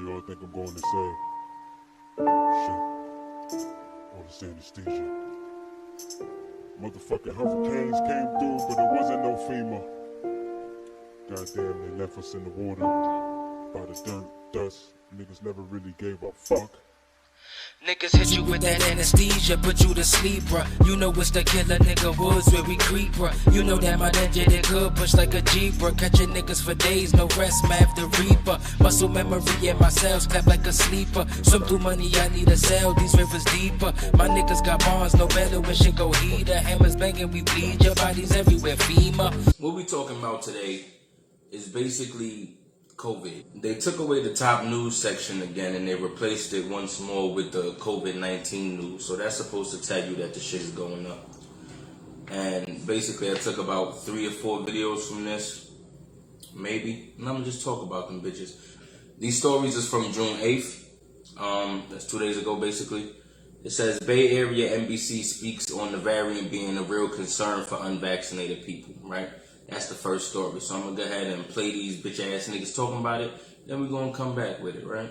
y'all think I'm going to say? Shit. All this anesthesia. Motherfucking hurricanes came through, but it wasn't no FEMA. Goddamn, they left us in the water by the dirt, dust. Niggas never really gave a fuck. Niggas hit you with that anesthesia, put you to sleep, bruh. You know it's the killer nigga woods where we creep, bruh. You know that my ninja they good, push like a Jeep, bruh. Catching niggas for days, no rest, math the reaper. Muscle memory in my cells, clap like a sleeper. Swim through money, I need a cell, these rivers deeper. My niggas got bonds, no better when shit go heater. Hammers banging, we bleed, your bodies everywhere, FEMA. What we talking about today is basically COVID. They took away the top news section again and they replaced it once more with the COVID-19 news. So that's supposed to tell you that the shit is going up. And basically I took about 3 or 4 videos from this, maybe. And I'm gonna just talk about them bitches. These stories is from June 8th. That's 2 days ago basically. It says Bay Area NBC speaks on the variant being a real concern for unvaccinated people, right? That's the first story. So I'm going to go ahead and play these bitch ass niggas talking about it. Then we're going to come back with it, right?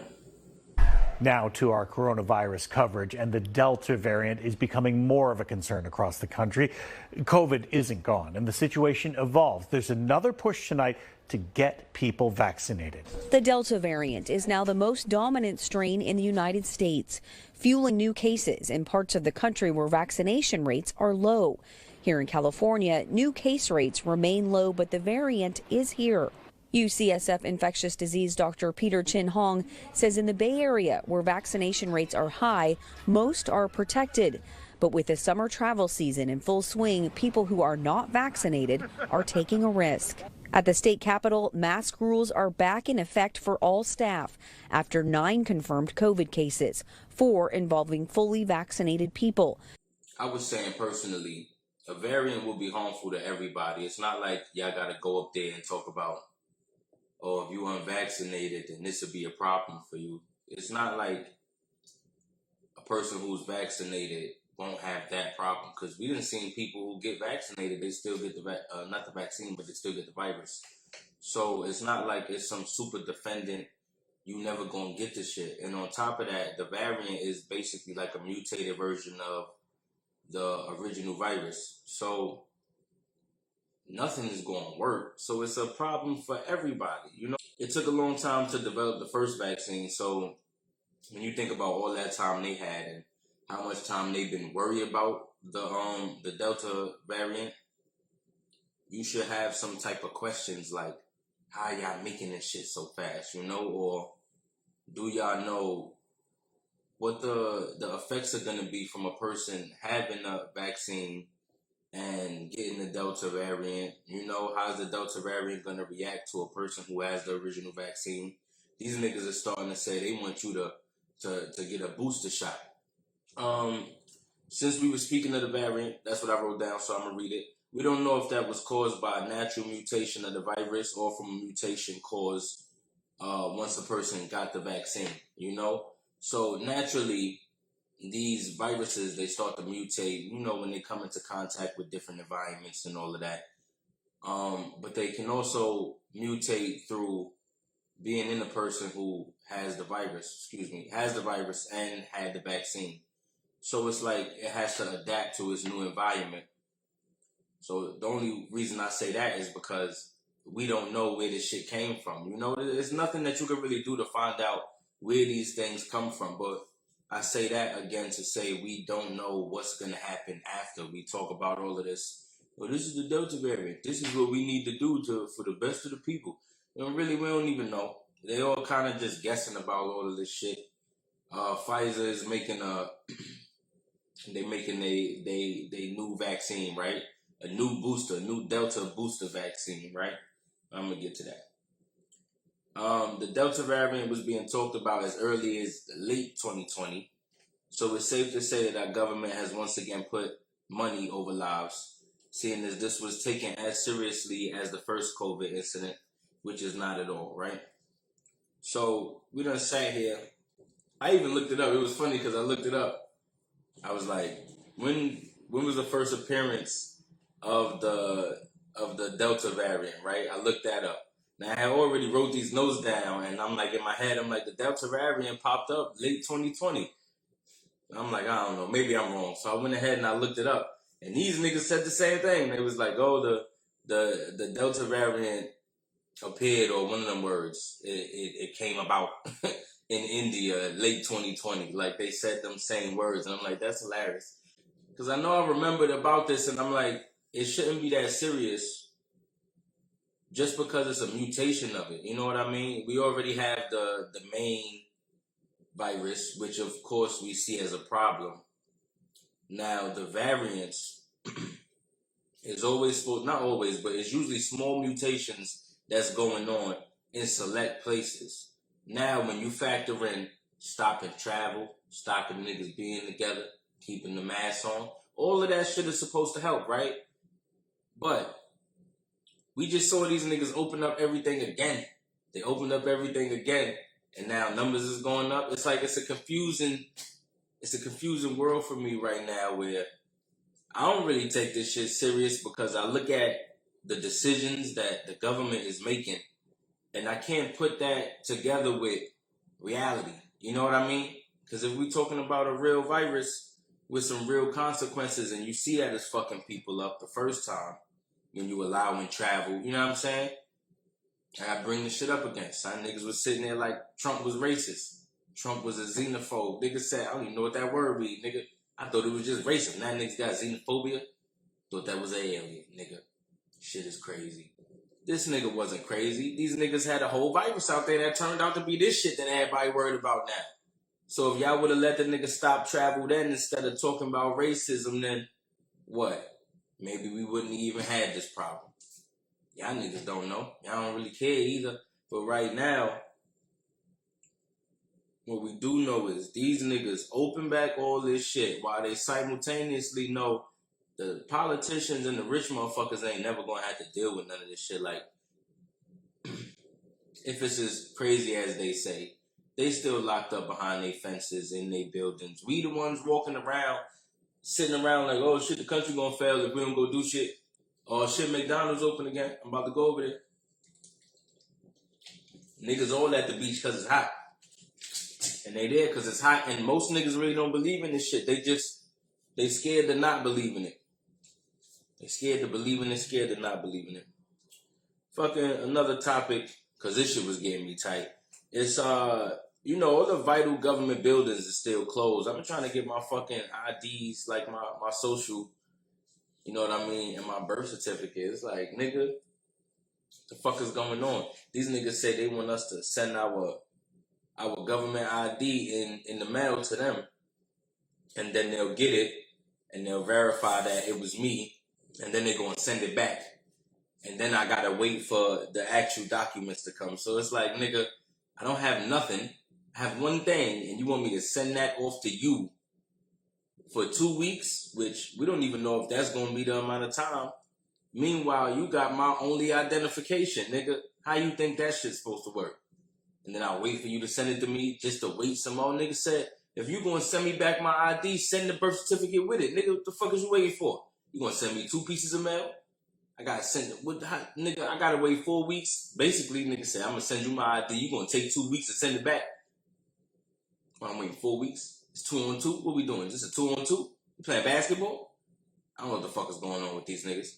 Now to our coronavirus coverage, and the Delta variant is becoming more of a concern across the country. COVID isn't gone, and the situation evolves. There's another push tonight to get people vaccinated. The Delta variant is now the most dominant strain in the United States, fueling new cases in parts of the country where vaccination rates are low. Here in California, new case rates remain low, but the variant is here. UCSF infectious disease Dr. Peter Chin Hong says in the Bay Area, where vaccination rates are high, most are protected. But with the summer travel season in full swing, people who are not vaccinated are taking a risk. At the state capitol, mask rules are back in effect for all staff after 9 confirmed COVID cases, 4 involving fully vaccinated people. I was saying personally, a variant will be harmful to everybody. It's not like y'all got to go up there and talk about, oh, if you're unvaccinated, then this would be a problem for you. It's not like a person who's vaccinated won't have that problem, because we done seen people who get vaccinated, they still get not the vaccine, but they still get the virus. So it's not like it's some super defendant, you never gonna get the shit. And on top of that, the variant is basically like a mutated version of the original virus. So nothing is going to work. So it's a problem for everybody. You know, it took a long time to develop the first vaccine. So when you think about all that time they had and how much time they've been worried about the Delta variant, you should have some type of questions like, how y'all making this shit so fast, you know? Or do y'all know what the effects are going to be from a person having a vaccine and getting the Delta variant? You know, how's the Delta variant going to react to a person who has the original vaccine? These niggas are starting to say they want you to get a booster shot. Since we were speaking of the variant, that's what I wrote down, so I'm going to read it. We don't know if that was caused by a natural mutation of the virus or from a mutation caused once a person got the vaccine, you know? So naturally, these viruses, they start to mutate, you know, when they come into contact with different environments and all of that. But they can also mutate through being in a person who has the virus and had the vaccine. So it's like it has to adapt to its new environment. So the only reason I say that is because we don't know where this shit came from. You know, there's nothing that you can really do to find out where these things come from. But I say that again to say we don't know what's going to happen after we talk about all of this. Well, this is the Delta variant. This is what we need to do for the best of the people. And really, we don't even know. They all kind of just guessing about all of this shit. Pfizer is making they new vaccine, right? A new booster, a new Delta booster vaccine, right? I'm going to get to that. The Delta variant was being talked about as early as late 2020. So it's safe to say that our government has once again put money over lives, seeing as this was taken as seriously as the first COVID incident, which is not at all, right? So we done sat here. I even looked it up. It was funny because I looked it up. I was like, when was the first appearance of the Delta variant, right? I looked that up. Now, I had already wrote these notes down, and I'm like, in my head, I'm like, the Delta variant popped up late 2020. And I'm like, I don't know, maybe I'm wrong. So I went ahead and I looked it up. And these niggas said the same thing. They was like, oh, the Delta variant appeared, or one of them words, it came about in India late 2020. Like, they said them same words. And I'm like, that's hilarious. Because I know I remembered about this, and I'm like, it shouldn't be that serious just because it's a mutation of it. You know what I mean? We already have the main virus, which of course we see as a problem. Now, the variants is always, not always, but it's usually small mutations that's going on in select places. Now, when you factor in stopping travel, stopping niggas being together, keeping the mask on, all of that shit is supposed to help, right? But we just saw these niggas open up everything again. They opened up everything again, and now numbers is going up. It's like it's a confusing world for me right now, where I don't really take this shit serious, because I look at the decisions that the government is making, and I can't put that together with reality. You know what I mean? Because if we're talking about a real virus with some real consequences, and you see that it's fucking people up the first time, when you allowing travel, you know what I'm saying? I bring this shit up again. Some niggas was sitting there like Trump was racist. Trump was a xenophobe. Niggas said, I don't even know what that word means, nigga. I thought it was just racist. Now niggas got xenophobia. Thought that was an alien, nigga. Shit is crazy. This nigga wasn't crazy. These niggas had a whole virus out there that turned out to be this shit that everybody worried about now. So if y'all would have let the nigga stop travel then, instead of talking about racism, then what? Maybe we wouldn't even had this problem. Y'all niggas don't know. Y'all don't really care either. But right now, what we do know is these niggas open back all this shit while they simultaneously know the politicians and the rich motherfuckers ain't never gonna have to deal with none of this shit. Like, if it's as crazy as they say, they still locked up behind their fences in their buildings. We the ones walking around, sitting around like, oh shit, the country gonna fail if we don't go do shit. Oh shit, McDonald's open again. I'm about to go over there. Niggas all at the beach because it's hot. And they there because it's hot. And most niggas really don't believe in this shit. They scared to not believe in it. They scared to believe in it, scared to not believe in it. Fucking another topic, because this shit was getting me tight. It's, you know, all the vital government buildings is still closed. I've been trying to get my fucking IDs, like my social, you know what I mean, and my birth certificate. It's like, nigga, the fuck is going on? These niggas say they want us to send our government ID in the mail to them, and then they'll get it, and they'll verify that it was me, and then they're going to send it back. And then I got to wait for the actual documents to come. So it's like, nigga, I don't have nothing. I have one thing, and you want me to send that off to you for 2 weeks, which we don't even know if that's going to be the amount of time. Meanwhile, you got my only identification, nigga. How you think that shit's supposed to work? And then I'll wait for you to send it to me just to wait some more. Nigga said, if you going to send me back my ID, send the birth certificate with it. Nigga, what the fuck is you waiting for? You going to send me 2 pieces of mail? I got to send it. Nigga, I got to wait 4 weeks. Basically, nigga said, I'm going to send you my ID. You going to take 2 weeks to send it back. Well, I'm waiting 4 weeks. It's 2-on-2. What we doing? Just a 2-on-2? You playing basketball? I don't know what the fuck is going on with these niggas.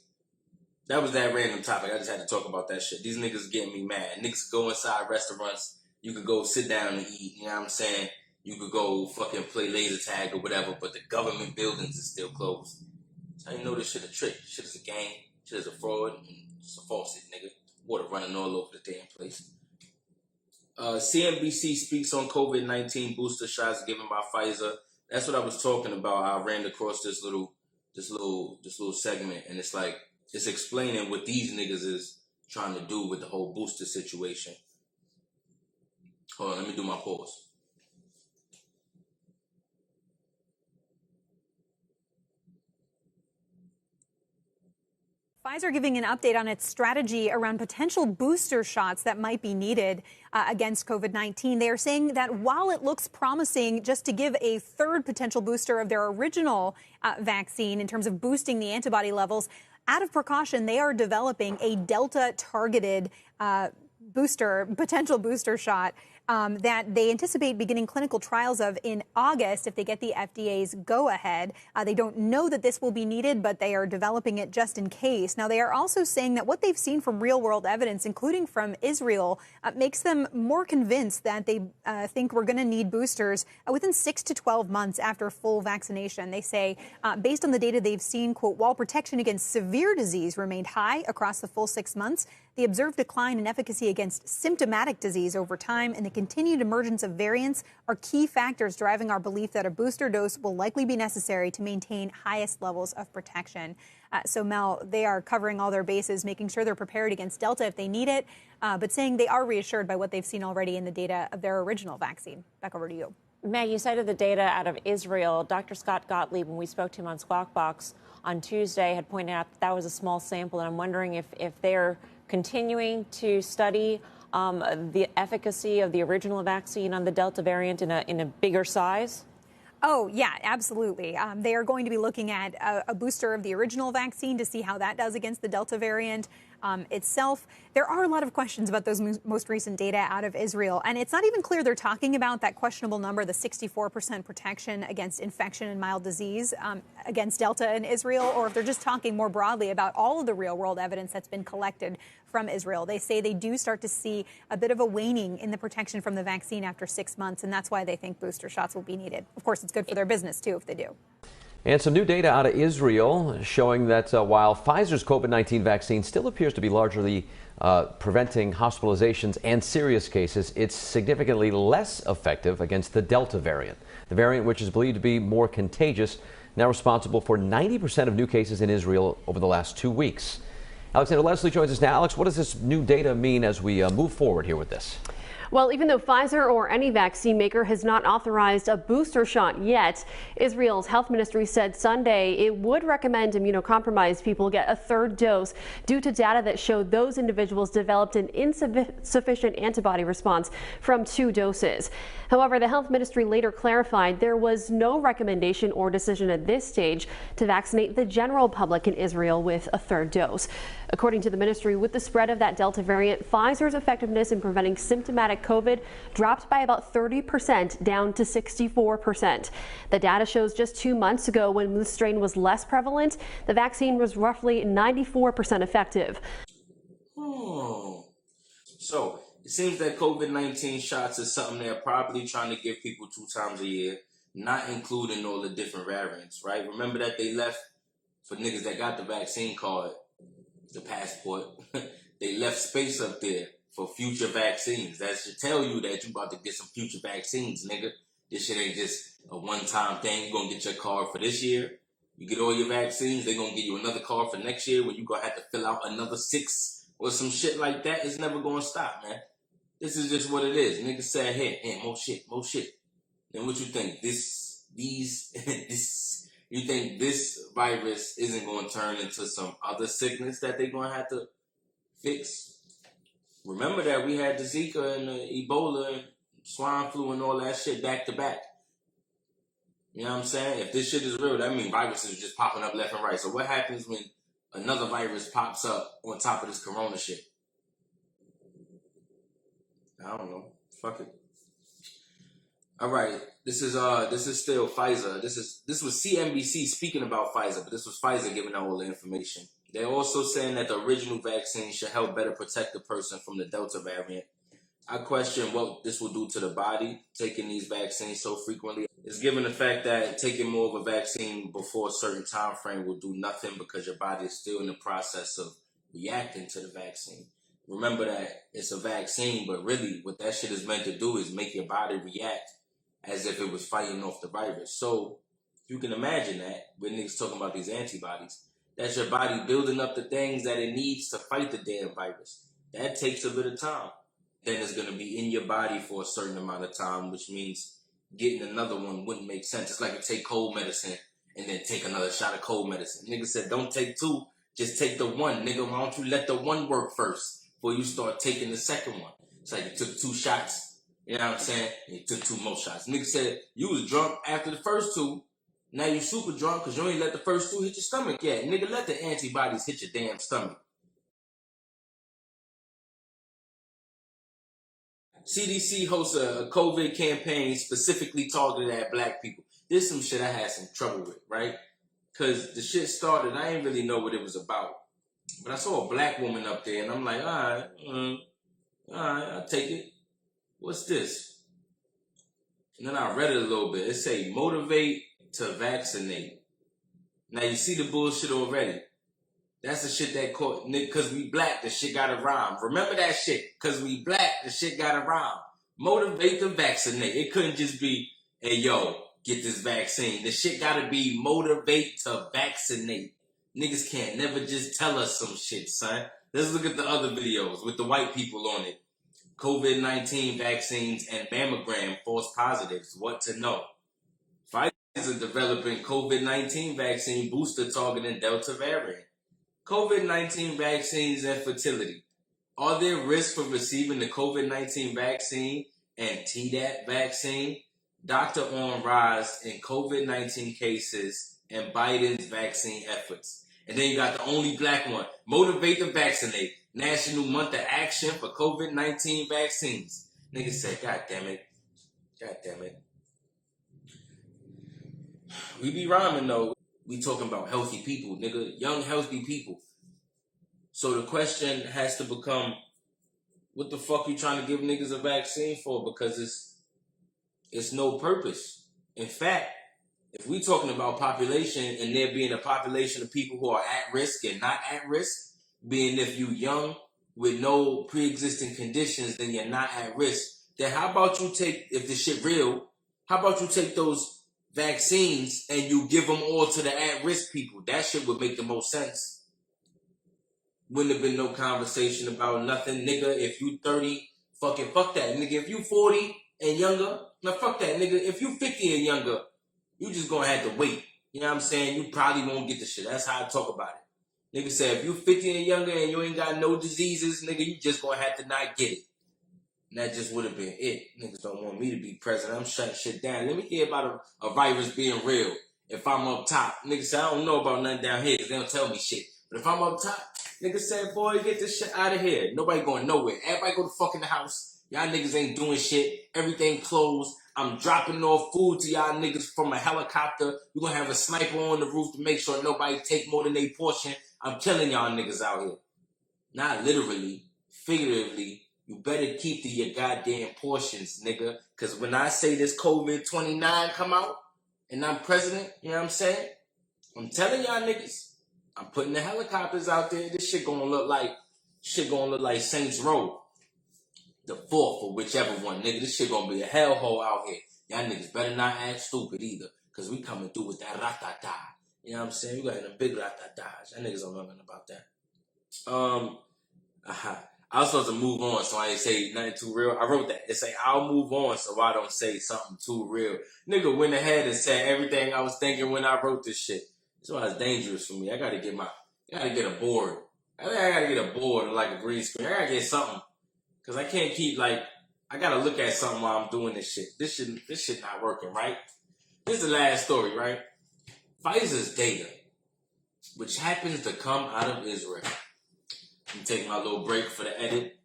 That was that random topic. I just had to talk about that shit. These niggas getting me mad. Niggas go inside restaurants. You could go sit down and eat. You know what I'm saying? You could go fucking play laser tag or whatever, but the government buildings is still closed. So you know this shit a trick. Shit is a game. Shit is a fraud. It's a falsehood, nigga. Water running all over the damn place. CNBC speaks on COVID-19 booster shots given by Pfizer. That's what I was talking about. I ran across this little segment, and it's like, it's explaining what these niggas is trying to do with the whole booster situation. Hold on, let me do my pause. Pfizer giving an update on its strategy around potential booster shots that might be needed against COVID-19. They are saying that while it looks promising just to give a third potential booster of their original vaccine in terms of boosting the antibody levels, out of precaution, they are developing a Delta-targeted potential booster shot that they anticipate beginning clinical trials of in August if they get the FDA's go-ahead. They don't know that this will be needed, but they are developing it just in case. Now, they are also saying that what they've seen from real-world evidence, including from Israel, makes them more convinced that they think we're going to need boosters within 6 to 12 months after full vaccination. They say, based on the data they've seen, quote, while protection against severe disease remained high across the full 6 months, the observed decline in efficacy against symptomatic disease over time and the continued emergence of variants are key factors driving our belief that a booster dose will likely be necessary to maintain highest levels of protection. So, Mel, they are covering all their bases, making sure they're prepared against Delta if they need it, but saying they are reassured by what they've seen already in the data of their original vaccine. Back over to you. Meg, you cited the data out of Israel. Dr. Scott Gottlieb, when we spoke to him on Squawk Box on Tuesday, had pointed out that was a small sample, and I'm wondering if they're continuing to study the efficacy of the original vaccine on the Delta variant in a bigger size? Oh, yeah, absolutely. They are going to be looking at a booster of the original vaccine to see how that does against the Delta variant itself. There are a lot of questions about those most recent data out of Israel, and it's not even clear they're talking about that questionable number, the 64% protection against infection and mild disease against Delta in Israel, or if they're just talking more broadly about all of the real-world evidence that's been collected from Israel. They say they do start to see a bit of a waning in the protection from the vaccine after 6 months, and that's why they think booster shots will be needed. Of course, it's good for their business, too, if they do. And some new data out of Israel showing that while Pfizer's COVID-19 vaccine still appears to be largely preventing hospitalizations and serious cases, it's significantly less effective against the Delta variant. The variant, which is believed to be more contagious, now responsible for 90% of new cases in Israel over the last 2 weeks. Alexander Leslie joins us now. Alex, what does this new data mean as we move forward here with this? Well, even though Pfizer or any vaccine maker has not authorized a booster shot yet, Israel's health ministry said Sunday it would recommend immunocompromised people get a third dose due to data that showed those individuals developed an insufficient antibody response from 2 doses. However, the health ministry later clarified there was no recommendation or decision at this stage to vaccinate the general public in Israel with a third dose. According to the ministry, with the spread of that Delta variant, Pfizer's effectiveness in preventing symptomatic COVID dropped by about 30% down to 64%. The data shows just 2 months ago, when the strain was less prevalent, the vaccine was roughly 94% effective. So it seems that COVID-19 shots is something they're probably trying to give people 2 times a year, not including all the different variants, right? Remember that they left, for niggas that got the vaccine card, the passport, they left space up there for future vaccines. That should tell you that you about to get some future vaccines, nigga. This shit ain't just a one-time thing. You're going to get your card for this year. You get all your vaccines, they're going to give you another card for next year when you're going to have to fill out another 6 or some shit like that. It's never going to stop, man. This is just what it is. Niggas said, hey, more shit. Then what you think? You think this virus isn't going to turn into some other sickness that they're going to have to fix? Remember that we had the Zika and the Ebola and swine flu and all that shit back to back. You know what I'm saying? If this shit is real, that means viruses are just popping up left and right. So what happens when another virus pops up on top of this corona shit? I don't know. Fuck it. All right. This is still Pfizer. This was CNBC speaking about Pfizer, but this was Pfizer giving out all the information. They're also saying that the original vaccine should help better protect the person from the Delta variant. I question what this will do to the body, taking these vaccines so frequently. It's given the fact that taking more of a vaccine before a certain time frame will do nothing because your body is still in the process of reacting to the vaccine. Remember that it's a vaccine, but really what that shit is meant to do is make your body react as if it was fighting off the virus. So you can imagine that when niggas talking about these antibodies, that's your body building up the things that it needs to fight the damn virus. That takes a bit of time. Then it's going to be in your body for a certain amount of time, which means getting another one wouldn't make sense. It's like you take cold medicine and then take another shot of cold medicine. Nigga said, don't take 2, just take the 1. Nigga, why don't you let the 1 work first before you start taking the second one? It's like you took 2 shots, you know what I'm saying? And you took 2 more shots. Nigga said, you was drunk after the first 2. Now you super drunk because you ain't let the first 2 hit your stomach yet. Nigga, let the antibodies hit your damn stomach. CDC hosts a COVID campaign specifically targeted at black people. There's some shit I had some trouble with, right? Because the shit started, I didn't really know what it was about. But I saw a black woman up there, and I'm like, all right, I'll take it. What's this? And then I read it a little bit. It say, motivate to vaccinate. Now, you see the bullshit already. That's the shit that caught, because we black, the shit gotta rhyme. Remember that shit, because we black, the shit gotta rhyme. Motivate to vaccinate. It couldn't just be, hey, yo, get this vaccine. The shit gotta be motivate to vaccinate. Niggas can't never just tell us some shit, son. Let's look at the other videos with the white people on it. COVID-19 vaccines and mammogram false positives. What to know? Pfizer is developing COVID-19 vaccine booster targeting Delta variant. COVID-19 vaccines and fertility. Are there risks for receiving the COVID-19 vaccine and Tdap vaccine? Doctor on rise in COVID-19 cases and Biden's vaccine efforts. And then you got the only black one. Motivate to vaccinate. National Month of Action for COVID-19 vaccines. Niggas said, God damn it. God damn it. We be rhyming though. We talking about healthy people, nigga. Young, healthy people. So the question has to become, what the fuck you trying to give niggas a vaccine for? Because it's no purpose. In fact, if we talking about population and there being a population of people who are at risk and not at risk, being if you young with no pre-existing conditions, then you're not at risk. Then how about you take, if the shit real, how about you take those vaccines and you give them all to the at-risk people? That shit would make the most sense. Wouldn't have been no conversation about nothing. Nigga, if you 30, fuck that. Nigga, if you 40 and younger, now fuck that. Nigga, if you 50 and younger, you just gonna have to wait. You know what I'm saying? You probably won't get the shit. That's how I talk about it. Nigga said, if you 50 and younger and you ain't got no diseases, nigga, you just gonna have to not get it. And that just would have been it. Niggas don't want me to be president. I'm shutting shit down. Let me hear about a virus being real. If I'm up top, nigga said, I don't know about nothing down here because they don't tell me shit. But if I'm up top, nigga said, boy, get this shit out of here. Nobody going nowhere. Everybody go to fuck in the house. Y'all niggas ain't doing shit. Everything closed. I'm dropping off food to y'all niggas from a helicopter. We're going to have a sniper on the roof to make sure nobody take more than their portion. I'm killing y'all niggas out here. Not literally, figuratively. You better keep to your goddamn portions, nigga. Because when I say this COVID-29 come out and I'm president, you know what I'm saying? I'm telling y'all niggas, I'm putting the helicopters out there. This shit gonna look like Saints Row. The 4th or whichever one, nigga. This shit gonna be a hellhole out here. Y'all niggas better not act stupid either. Because we coming through with that ratata. You know what I'm saying? We got them big ratatas. Y'all niggas don't know nothing about that. I was supposed to move on, so I ain't say nothing too real. I wrote that. It say, I'll move on so I don't say something too real. Nigga went ahead and said everything I was thinking when I wrote this shit. That's why it's dangerous for me. I gotta get a board. I gotta get a board or like a green screen. I gotta get something. Cause I can't keep I gotta look at something while I'm doing this shit. This shit not working, right? This is the last story, right? Pfizer's data, which happens to come out of Israel. I'm taking my little break for the edit.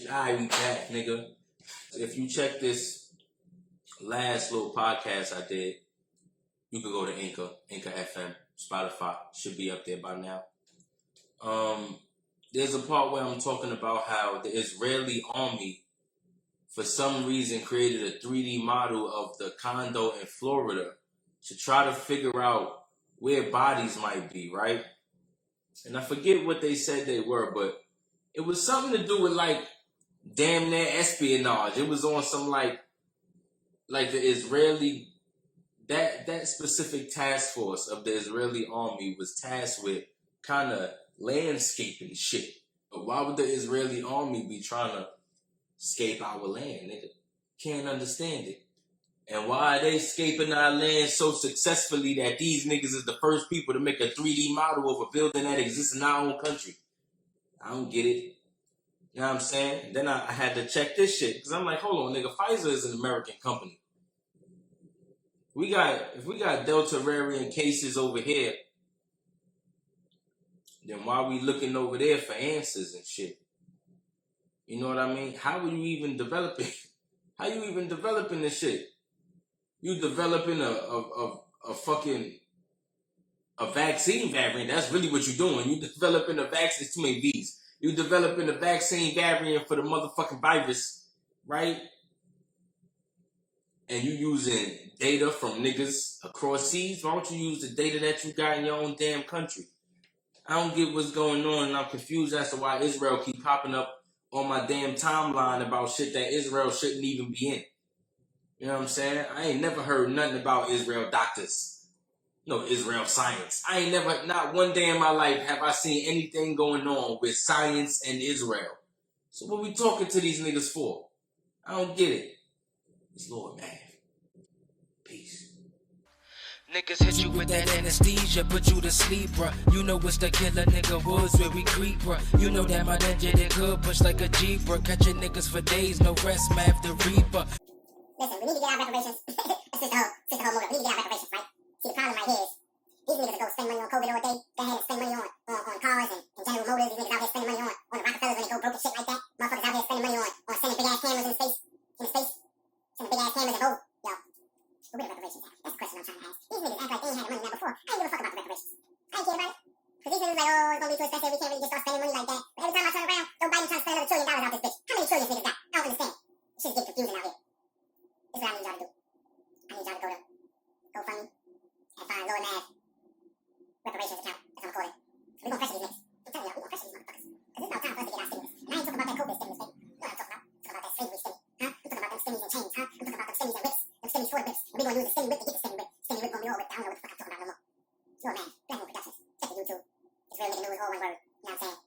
Alright, we back, nigga. If you check this last little podcast I did, you could go to Anchor FM, Spotify. Should be up there by now. There's a part where I'm talking about how the Israeli army, for some reason, created a 3D model of the condo in Florida to try to figure out where bodies might be, right? And I forget what they said they were, but it was something to do with damn near espionage. It was on some like the Israeli, that specific task force of the Israeli army was tasked with kind of landscaping shit. But why would the Israeli army be trying to scape our land, nigga? Can't understand it. And why are they scaping our land so successfully that these niggas is the first people to make a 3D model of a building that exists in our own country? I don't get it. You know what I'm saying? Then I had to check this shit because I'm like, hold on, nigga, Pfizer is an American company. If we got Delta variant cases over here, then why are we looking over there for answers and shit? You know what I mean? How are you even developing? How you even developing this shit? You developing a fucking vaccine variant. That's really what you're doing. You developing a vaccine. Too many V's. You developing a vaccine variant for the motherfucking virus, right? And you using data from niggas across seas. Why don't you use the data that you got in your own damn country? I don't get what's going on, and I'm confused as to why Israel keep popping up on my damn timeline about shit that Israel shouldn't even be in. You know what I'm saying? I ain't never heard nothing about Israel doctors. No, Israel science. I ain't never, not one day in my life have I seen anything going on with science and Israel. So what we talking to these niggas for? I don't get it. It's Lord Math. Peace. Niggas hit you with that anesthesia, put you to sleep, bruh. You know it's the killer nigga woods where we creep, bruh. You know that my ninja they good push like a Jeep, bruh. Catching niggas for days, no rest, Math the Reaper. Listen, we need to get our reparations. That's just the whole motive. We need to get our reparations, right? See, the problem right here is these niggas go spend money on COVID all day. Go ahead and spend money on cars and General Motors. These niggas out here spending money on the Rockefellers when they go broke and shit like that. Motherfuckers out here spending money on sending big ass cameras in space. Sending big ass cameras and go, yo, where the reparations at? That's the question I'm trying to ask. These niggas act like they ain't had the money now before. I ain't give a fuck about the reparations. I ain't care about it. Because these niggas like, oh, it's gonna be too expensive. We can't really just start spending money like that. But every time I turn around, Joe Biden trying to spend another $1 trillion out this bitch. How many trillions niggas got? I don't understand. This shit's getting confusing out here. This is what I need y'all to do. I need y'all to go to GoFundMe and find Lord Math reparations account. That's what I'm calling it. We're gonna pressure these niggas. I'm telling y'all, we're gonna pressure these motherfuckers. Because it's about time for us to get our stimulus. And I ain't talking about that COVID stimulus, baby. You know what I'm talking about. I'm talking about that slavery stimulus. Huh? I'm talking about them stimmies and chains, huh? I'm talking about them stimmies and whips. Them stimmies for the whips. And we're gonna use the stimmy whip to get the stimmy whip. Stimmy whip gonna be all whipped. I don't know what the fuck I'm talking about no more. Lord Math, Black Moon Productions. Check the YouTube. It's Real Nigga News, all one word. You know what I'm saying?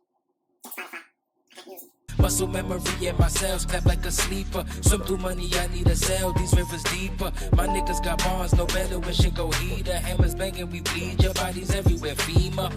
Check Spotify. I got music. Muscle memory and my cells clap like a sleeper. Swim through money, I need a cell. These rivers deeper. My niggas got bonds, no better when shit go heater. Hammers banging, we bleed. Your body's everywhere, FEMA.